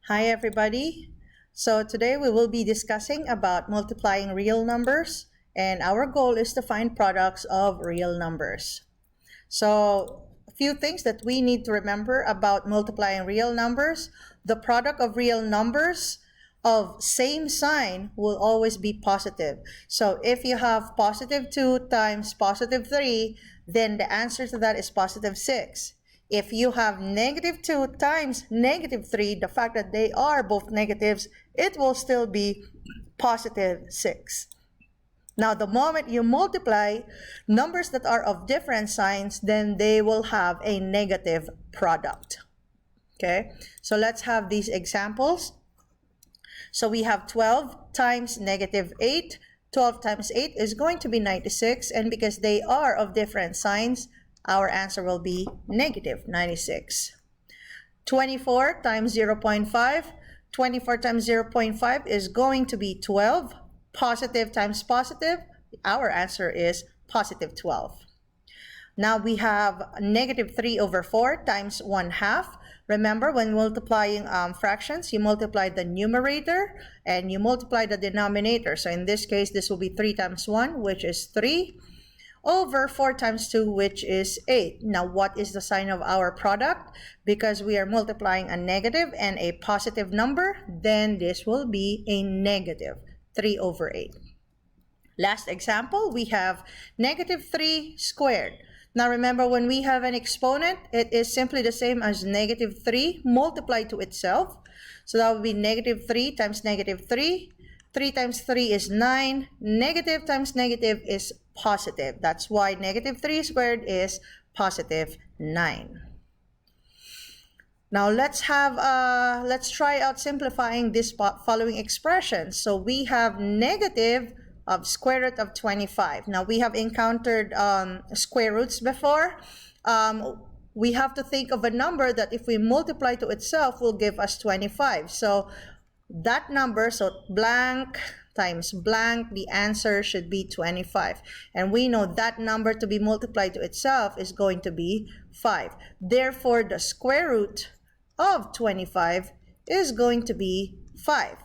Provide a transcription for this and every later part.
Hi everybody. So today we will be discussing about multiplying real numbers, and our goal is to find products of real numbers. So a few things that we need to remember about multiplying real numbers. The product of real numbers of same sign will always be positive. So if you have positive 2 times positive 3, then the answer to that is positive 6. If you have negative 2 times negative 3, the fact that they are both negatives, it will still be positive 6. Now, the moment you multiply numbers that are of different signs, then they will have a negative product. Okay, so let's have these examples. So we have 12 times negative 8. 12 times 8 is going to be 96, and because they are of different signs, our answer will be negative 96. 24 times 0.5. 24 times 0.5 is going to be 12. Positive times positive, our answer is positive 12. Now we have negative 3 over 4 times 1/2. Remember, when multiplying fractions, you multiply the numerator and you multiply the denominator. So in this case, this will be 3 times 1, which is 3, over 4 times 2, which is 8. Now, what is the sign of our product? Because we are multiplying a negative and a positive number, then this will be a negative 3 over 8. Last example, we have negative 3 squared. Now remember, when we have an exponent, it is simply the same as negative 3 multiplied to itself. So that would be negative 3 times negative 3. 3 times 3 is 9. Negative times negative is positive. That's why negative 3 squared is positive 9. Now let's try out simplifying this following expression. So we have negative of square root of 25. Now we have encountered square roots before. We have to think of a number that if we multiply to itself will give us 25. So that number, so blank times blank, the answer should be 25. And we know that number to be multiplied to itself is going to be 5. Therefore, the square root of 25 is going to be 5.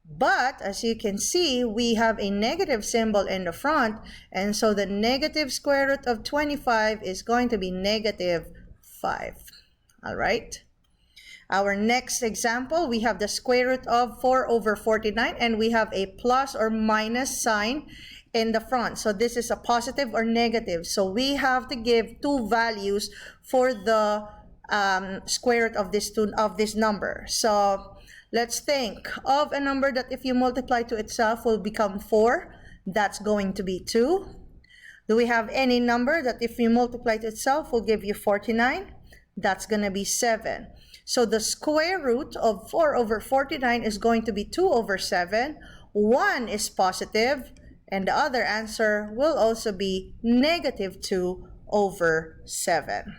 But as you can see, we have a negative symbol in the front, and so the negative square root of 25 is going to be negative 5. All right. Our next example, we have the square root of 4 over 49, and we have a plus or minus sign in the front. So this is a positive or negative. So we have to give two values for the square root of this number. So let's think of a number that if you multiply to itself will become 4. That's going to be 2. Do we have any number that if you multiply to itself will give you 49? That's going to be 7. So the square root of 4 over 49 is going to be 2 over 7. 1 is positive, and the other answer will also be negative 2 over 7.